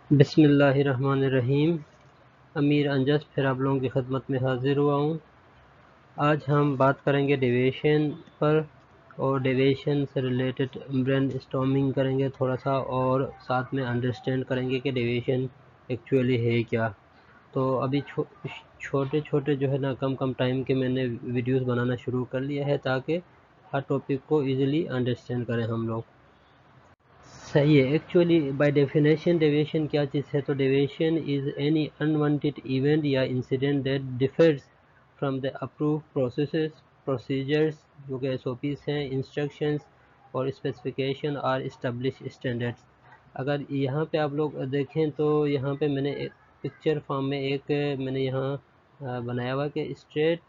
बिस्मिल्लाहिर्रहमानिर्रहीम। अमीर अंजस फिर आप लोगों की खिदमत में हाजिर हुआ हूँ। आज हम बात करेंगे डेविएशन पर और डेविएशन से रिलेटेड ब्रेन स्टॉर्मिंग करेंगे थोड़ा सा, और साथ में अंडरस्टैंड करेंगे कि डेविएशन एक्चुअली है क्या। तो अभी छोटे छोटे जो है ना कम कम टाइम के मैंने वीडियोस बनाना शुरू कर लिया है ताकि हर टॉपिक को इजीली अंडरस्टैंड करें हम लोग। सही है। एक्चुअली बाय डेफिनेशन डेविएशन क्या चीज़ है, तो deviation is any unwanted event या incident that differs from the approved procedures, जो कि एसओपीज हैं, इंस्ट्रक्शंस और स्पेसिफिकेशन और इस्टेब्लिश स्टैंडर्ड्स। अगर यहाँ पे आप लोग देखें तो यहाँ पे मैंने एक पिक्चर फॉर्म में एक मैंने यहाँ बनाया हुआ कि स्ट्रेट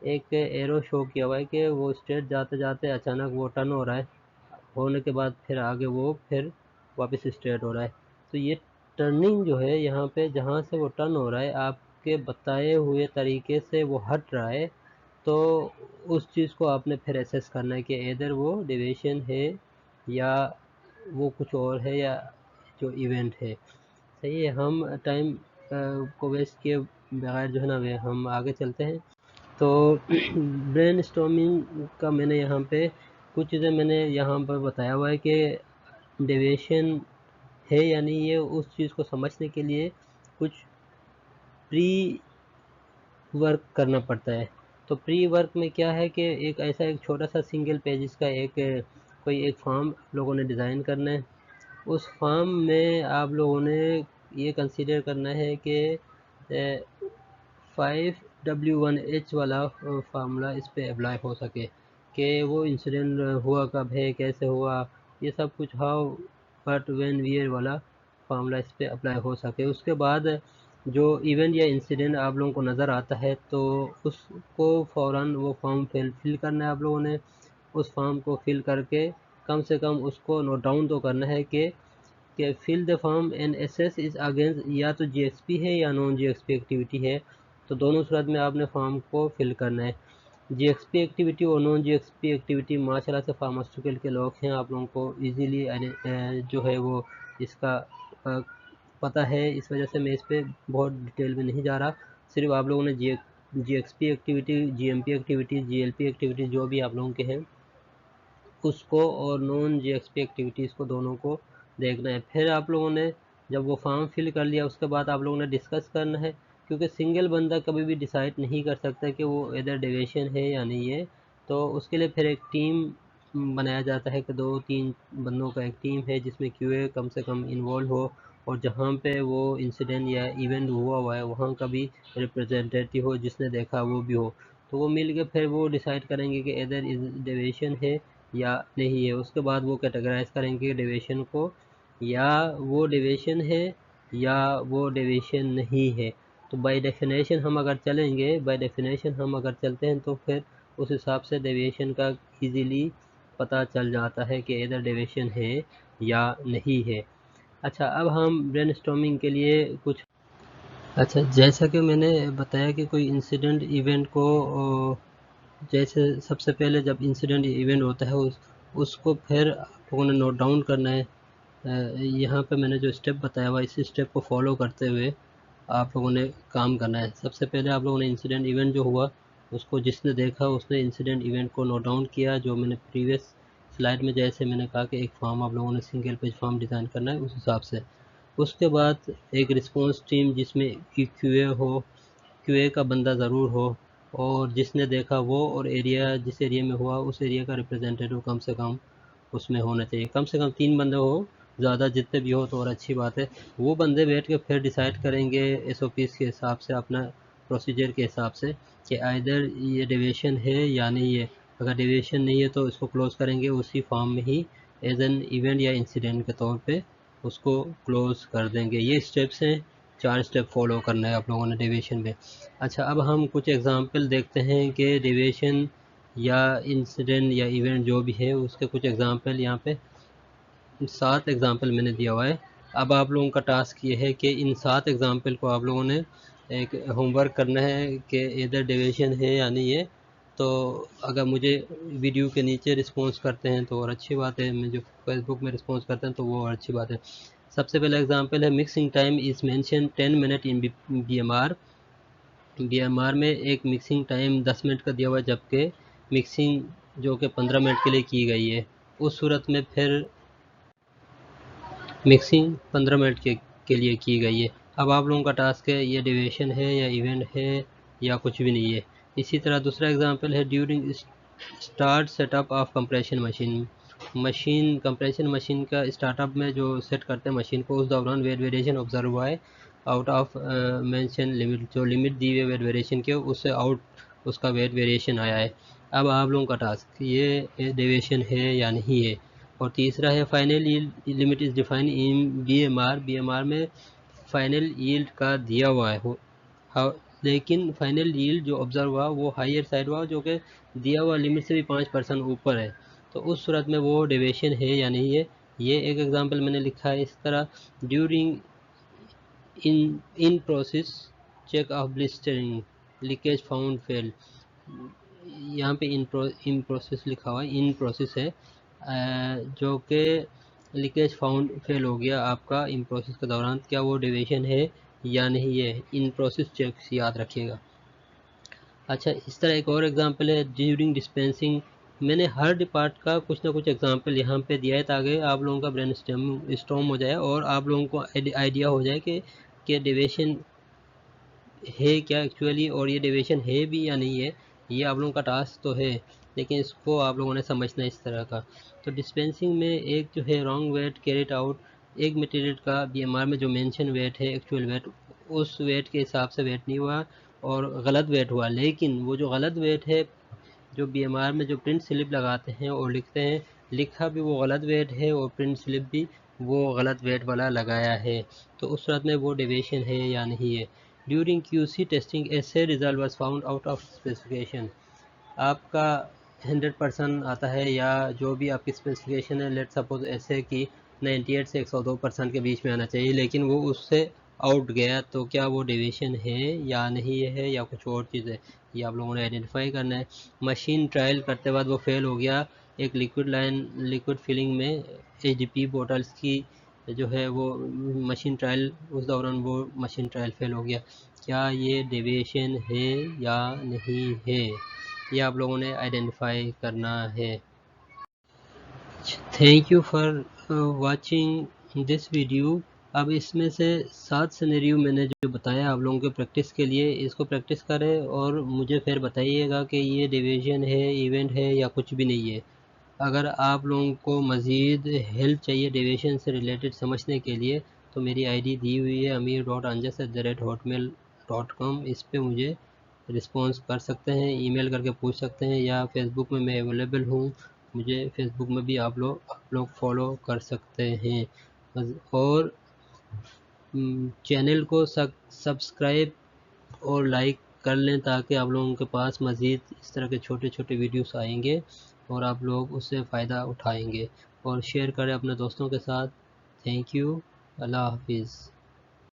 एक एरो शो किया हुआ है कि वो स्ट्रेट जाते जाते अचानक वो टर्न हो रहा है, होने के बाद फिर आगे वो फिर वापस स्ट्रेट हो रहा है। तो ये टर्निंग जो है यहाँ पे जहाँ से वो टर्न हो रहा है आपके बताए हुए तरीके से वो हट रहा है, तो उस चीज़ को आपने फिर एसेस करना है कि इधर वो डेविएशन है या वो कुछ और है या जो इवेंट है। सही है। हम टाइम को वेस्ट किए बगैर जो है ना वे हम आगे चलते हैं। तो ब्रेन स्टॉर्मिंग का मैंने यहाँ पे कुछ चीज़ें मैंने यहाँ पर बताया हुआ है कि डेविएशन है या नहीं, ये उस चीज़ को समझने के लिए कुछ प्री वर्क करना पड़ता है। तो प्री वर्क में क्या है कि एक ऐसा एक छोटा सा सिंगल पेजेस का एक कोई एक फॉर्म लोगों ने डिज़ाइन करना है। उस फॉर्म में आप लोगों ने ये कंसीडर करना है कि 5W1H वाला फार्मूला इस पे अप्लाई हो सके कि वो इंसिडेंट हुआ कब है, कैसे हुआ, ये सब कुछ हाउ बट व्हेन वेयर वाला फार्मूला इस पे अप्लाई हो सके। उसके बाद जो इवेंट या इंसिडेंट आप लोगों को नज़र आता है तो उसको फ़ौरन वो फॉर्म फिल करना है आप लोगों ने। उस फॉर्म को फिल करके कम से कम उसको नोट डाउन तो करना है कि fill the form and assess is against या तो जीएक्सपी है या नॉन जीएक्सपी एक्टिविटी है। तो दोनों सूरत में आपने फॉर्म को फिल करना है। जीएक्सपी एक्टिविटी और नॉन जीएक्सपी एक्टिविटी माशाल्लाह से फार्मास्यूटिकल के लोग हैं, आप लोगों को इजीली जो है वो इसका पता है, इस वजह से मैं इस पर बहुत डिटेल में नहीं जा रहा। सिर्फ आप लोगों ने GxP activity, GMP activity, GLP activity जो भी आप लोगों के हैं उसको और नॉन जीएक्सपी एक्टिविटीज़ को दोनों को देखना है। फिर आप लोगों ने जब वो फॉर्म फिल कर लिया उसके बाद आप लोगों ने डिस्कस करना है, क्योंकि सिंगल बंदा कभी भी डिसाइड नहीं कर सकता कि वो इधर डेविएशन है या नहीं है। तो उसके लिए फिर एक टीम बनाया जाता है कि 2-3 बंदों का एक टीम है जिसमें क्यूए कम से कम इन्वॉल्व हो, और जहाँ पे वो इंसिडेंट या इवेंट हुआ हुआ है वहाँ का भी रिप्रेजेंटेटिव हो, जिसने देखा वो भी हो। तो वो मिल के फिर वो डिसाइड करेंगे कि इधर डेविएशन है या नहीं है। उसके बाद वो कैटेगराइज करेंगे डेविएशन को, या वो डेविएशन है या वो डेविएशन नहीं है। तो बाय डेफिनेशन हम अगर चलेंगे, बाय डेफिनेशन हम अगर चलते हैं तो फिर उस हिसाब से डेविएशन का इजीली पता चल जाता है कि इधर डेविएशन है या नहीं है। अच्छा, अब हम ब्रेनस्टॉर्मिंग के लिए कुछ अच्छा, जैसा कि मैंने बताया कि कोई इंसिडेंट इवेंट को जैसे सबसे पहले जब इंसिडेंट इवेंट होता है उसको फिर आप लोगों ने नोट डाउन करना है। यहाँ पे मैंने जो स्टेप बताया हुआ इसी स्टेप को फॉलो करते हुए आप लोगों ने काम करना है। सबसे पहले आप लोगों ने इंसिडेंट इवेंट जो हुआ उसको जिसने देखा उसने इंसिडेंट इवेंट को नोट डाउन किया, जो मैंने प्रीवियस स्लाइड में जैसे मैंने कहा कि एक फॉर्म आप लोगों ने सिंगल पेज फॉर्म डिज़ाइन करना है उस हिसाब से। उसके बाद एक रिस्पॉन्स टीम जिसमें क्यूए हो, क्यूए का बंदा ज़रूर हो, और जिसने देखा वो, और एरिया जिस एरिया में हुआ उस एरिया का रिप्रेजेंटेटिव कम से कम उसमें होना चाहिए। कम से कम 3 बंदे हो, ज़्यादा जितने भी हो तो और अच्छी बात है। वो बंदे बैठ के फिर डिसाइड करेंगे एसओपीज़ के हिसाब से, अपना प्रोसीजर के हिसाब से कि आइदर ये डेविएशन है या नहीं है। अगर डेविएशन नहीं है तो इसको क्लोज़ करेंगे उसी फॉर्म में ही एज एन इवेंट या इंसिडेंट के तौर पे उसको क्लोज़ कर देंगे। ये स्टेप्स हैं, 4 स्टेप फॉलो करना है आप लोगों ने डेविएशन में। अच्छा, अब हम कुछ एग्जांपल देखते हैं कि डेविएशन या इंसिडेंट या इवेंट जो भी है उसके कुछ एग्जांपल यहाँ पे 7 एग्जांपल मैंने दिया हुआ है। अब आप लोगों का टास्क ये है कि इन 7 एग्जांपल को आप लोगों ने एक होमवर्क करना है कि इधर डेविएशन है या नहीं है। तो अगर मुझे वीडियो के नीचे रिस्पॉन्स करते हैं तो और अच्छी बात है, मुझे फेसबुक में रिस्पॉन्स करते हैं तो वो और अच्छी बात है। सबसे पहला एग्जांपल है mixing time is mention 10 minute in BMR। BMR में एक मिक्सिंग टाइम 10 मिनट का दिया हुआ है, जबकि मिक्सिंग जो कि 15 मिनट के लिए की गई है। उस सूरत में फिर मिक्सिंग 15 मिनट के लिए की गई है। अब आप लोगों का टास्क है, ये डेविएशन है या इवेंट है या कुछ भी नहीं है। इसी तरह दूसरा एग्जांपल है during start setup of compression machine compression machine का स्टार्टअप में जो सेट करते हैं मशीन को, उस दौरान वेट वेरिएशन ऑब्जर्व हुआ है आउट ऑफ मेंशन लिमिट। जो लिमिट दी हुई है वेट वेरिएशन के, उससे आउट उसका वेट वेरिएशन आया है। अब आप लोगों का टास्क, ये डेविएशन है या नहीं है। और तीसरा है final yield limit is define in BMR में फाइनल यील्ड का दिया हुआ है, लेकिन फाइनल यील्ड जो ऑब्जर्व हुआ वो हायर साइड हुआ, जो कि दिया हुआ लिमिट से भी 5% ऊपर है। तो उस सूरत में वो डेविएशन है या नहीं है। ये एक एग्जांपल मैंने लिखा है। इस तरह during in process check of blistering leakage found fail. यहाँ पे इन प्रोसेस लिखा हुआ है, इन प्रोसेस है, जो कि लीकेज फाउंड फेल हो गया आपका इन प्रोसेस के दौरान। क्या वो डेविएशन है या नहीं है। इन प्रोसेस चेक याद रखिएगा। अच्छा, इस तरह एक और एग्जांपल है ड्यूरिंग डिस्पेंसिंग। मैंने हर डिपार्ट का कुछ ना कुछ एग्जांपल यहाँ पे दिया है, ताकि आप लोगों का ब्रेन स्टॉर्म हो जाए और आप लोगों को आइडिया हो जाए कि डेविएशन है क्या एक्चुअली, और ये डेविएशन है भी या नहीं है। ये आप लोगों का टास्क तो है, लेकिन इसको आप लोगों ने समझना है इस तरह का। तो डिस्पेंसिंग में एक जो है रॉन्ग वेट कैरिड आउट, एक मटेरियल का BMR में जो मेंशन वेट है, एक्चुअल वेट, उस वेट के हिसाब से वेट नहीं हुआ और गलत वेट हुआ। लेकिन वो जो गलत वेट है, जो BMR में जो प्रिंट स्लिप लगाते हैं और लिखते हैं, लिखा भी वो गलत वेट है और प्रिंट स्लिप भी वो गलत वेट वाला लगाया है। तो उस सूरत में वो डेविएशन है या नहीं है। ड्यूरिंग QC टेस्टिंग ऐसे result was found out of specification. आपका 100% आता है या जो भी आपकी स्पेसिफिकेशन है, लेट सपोज ऐसे कि 98 से 102% के बीच में आना चाहिए, लेकिन वो उससे आउट गया, तो क्या वो डेविएशन है या नहीं है या कुछ और चीज़ है, ये आप लोगों ने आइडेंटिफाई करना है। मशीन ट्रायल करते बाद वो फेल हो गया एक लिक्विड फिलिंग में HDP बॉटल्स की जो है वो मशीन ट्रायल, उस दौरान वो मशीन ट्रायल फेल हो गया। क्या ये डेविएशन है या नहीं है, ये आप लोगों ने आइडेंटिफाई करना है। Thank you for watching this video. अब इसमें से 7 सिनेरियो मैंने जो बताया आप लोगों के प्रैक्टिस के लिए, इसको प्रैक्टिस करें और मुझे फिर बताइएगा कि ये डेविएशन है, इवेंट है या कुछ भी नहीं है। अगर आप लोगों को मज़ीद हेल्प चाहिए डेविएशन से रिलेटेड समझने के लिए, तो मेरी ID दी हुई है amir.anjas@hotmail.com। इस पे मुझे रिस्पॉन्स कर सकते हैं, ईमेल करके पूछ सकते हैं, या फेसबुक में मैं अवेलेबल हूँ, मुझे फेसबुक में भी आप लोग फॉलो कर सकते हैं। और चैनल को सब्सक्राइब और लाइक कर लें, ताकि आप लोगों के पास मज़ीद इस तरह के छोटे छोटे वीडियोस आएंगे और आप लोग उससे फ़ायदा उठाएंगे। और शेयर करें अपने दोस्तों के साथ। Thank you. अल्लाह हाफिज़।